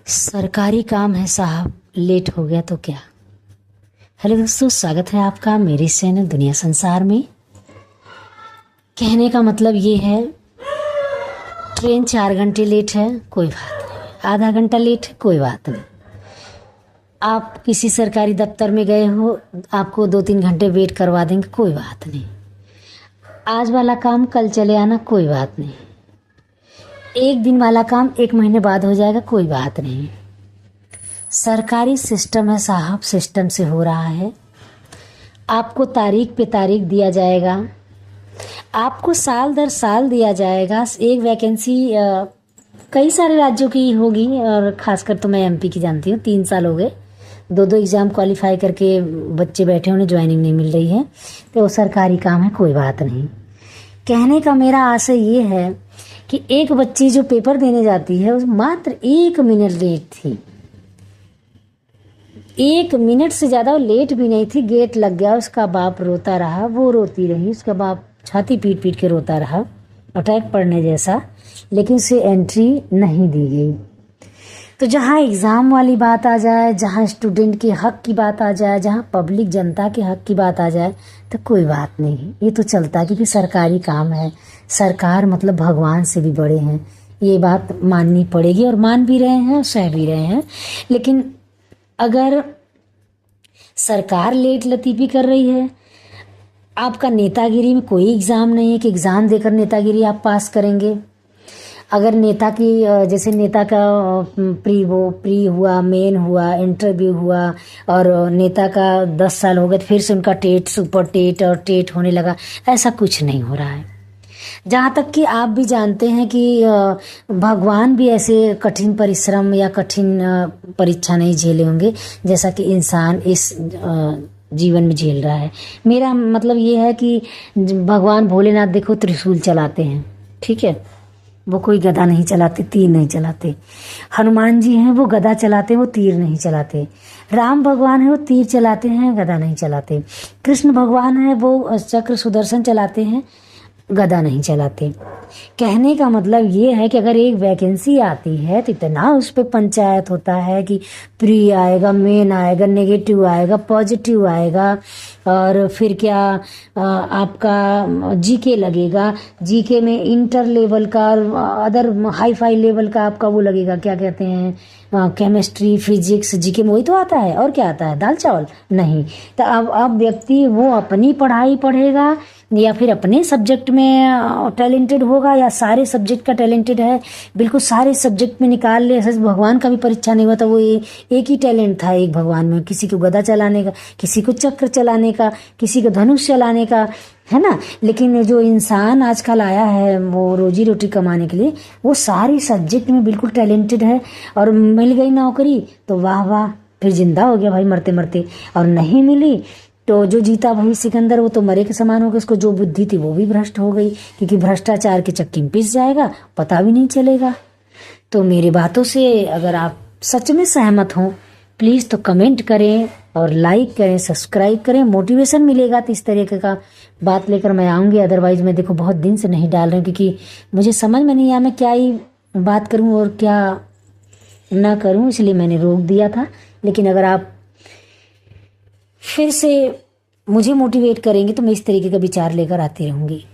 सरकारी काम है साहब, लेट हो गया तो क्या। हेलो दोस्तों, स्वागत है आपका मेरे चैनल दुनिया संसार में। कहने का मतलब ये है, ट्रेन 4 घंटे लेट है कोई बात नहीं, आधा घंटा लेट है कोई बात नहीं। आप किसी सरकारी दफ्तर में गए हो, आपको 2-3 घंटे वेट करवा देंगे कोई बात नहीं। आज वाला काम कल चले आना कोई बात नहीं। एक दिन वाला काम 1 महीने बाद हो जाएगा कोई बात नहीं। सरकारी सिस्टम है साहब, सिस्टम से हो रहा है। आपको तारीख पे तारीख दिया जाएगा, आपको साल दर साल दिया जाएगा। एक वैकेंसी कई सारे राज्यों की होगी और ख़ासकर तो मैं एमपी की जानती हूँ। 3 साल हो गए, 2 एग्ज़ाम क्वालिफाई करके बच्चे बैठे, उन्हें ज्वाइनिंग नहीं मिल रही है। तो वो सरकारी काम है कोई बात नहीं। कहने का मेरा आशय ये है कि एक बच्ची जो पेपर देने जाती है, उस मात्र 1 मिनट लेट थी। 1 मिनट से ज़्यादा वो लेट भी नहीं थी। गेट लग गया, उसका बाप रोता रहा, वो रोती रही, उसका बाप छाती पीट पीट के रोता रहा, अटैक पड़ने जैसा, लेकिन उसे एंट्री नहीं दी गई। तो जहाँ एग्ज़ाम वाली बात आ जाए, जहाँ स्टूडेंट के हक की बात आ जाए, जहाँ पब्लिक जनता के हक की बात आ जाए, तो कोई बात नहीं, ये तो चलता है क्योंकि सरकारी काम है। सरकार मतलब भगवान से भी बड़े हैं, ये बात माननी पड़ेगी और मान भी रहे हैं, सह भी रहे हैं। लेकिन अगर सरकार लेट लतीफ़ी कर रही है, आपका नेतागिरी में कोई एग्ज़ाम नहीं है कि एग्ज़ाम देकर नेतागिरी आप पास करेंगे। अगर नेता की जैसे नेता का प्री हुआ, मेन हुआ, इंटरव्यू हुआ और नेता का 10 साल हो गए तो फिर से उनका टेट, सुपर टेट और टेट होने लगा, ऐसा कुछ नहीं हो रहा है। जहाँ तक कि आप भी जानते हैं कि भगवान भी ऐसे कठिन परिश्रम या कठिन परीक्षा नहीं झेले होंगे जैसा कि इंसान इस जीवन में झेल रहा है। मेरा मतलब ये है कि भगवान भोलेनाथ देखो त्रिशूल चलाते हैं, ठीक है, वो कोई गदा नहीं चलाते, तीर नहीं चलाते। हनुमान जी हैं, वो गदा चलाते हैं, वो तीर नहीं चलाते। राम भगवान है, वो तीर चलाते हैं, गदा नहीं चलाते। कृष्ण भगवान है, वो चक्र सुदर्शन चलाते हैं, गदा नहीं चलाते। कहने का मतलब ये है कि अगर एक वैकेंसी आती है तो इतना उस पर पंचायत होता है कि प्री आएगा, मेन आएगा, नेगेटिव आएगा, पॉजिटिव आएगा, और फिर क्या आपका जीके लगेगा। जीके में इंटर लेवल का और अदर हाई फाई लेवल का आपका वो लगेगा, क्या कहते हैं, केमिस्ट्री, फिजिक्स। जीके में वही तो आता है, और क्या आता है, दाल चावल नहीं। तो अब व्यक्ति वो अपनी पढ़ाई पढ़ेगा या फिर अपने सब्जेक्ट में टैलेंटेड होगा, या सारे सब्जेक्ट का टैलेंटेड है, बिल्कुल सारे सब्जेक्ट में निकाल ले। ऐसे भगवान का भी परीक्षा नहीं हुआ था, वो एक ही टैलेंट था एक भगवान में, किसी को गदा चलाने का, किसी को चक्र चलाने का, किसी को धनुष चलाने का, है ना। लेकिन जो इंसान आजकल आया है वो रोजी रोटी कमाने के लिए, वो सारी सब्जेक्ट में बिल्कुल टैलेंटेड है, और मिल गई नौकरी तो वाह वाह, फिर जिंदा हो गया भाई मरते मरते। और नहीं मिली तो जो जीता वही सिकंदर, वो तो मरे के समान हो गया। उसको जो बुद्धि थी वो भी भ्रष्ट हो गई, क्योंकि भ्रष्टाचार के चक्की में पिस जाएगा, पता भी नहीं चलेगा। तो मेरी बातों से अगर आप सच में सहमत हों, प्लीज़ तो कमेंट करें और लाइक करें, सब्सक्राइब करें। मोटिवेशन मिलेगा तो इस तरीके का बात लेकर मैं आऊँगी। अदरवाइज़ मैं देखो बहुत दिन से नहीं डाल रही हूँ, क्योंकि मुझे समझ में नहीं आया मैं क्या ही बात करूँ और क्या ना करूँ, इसलिए मैंने रोक दिया था। लेकिन अगर आप फिर से मुझे मोटिवेट करेंगे तो मैं इस तरीके का विचार लेकर आती रहूँगी।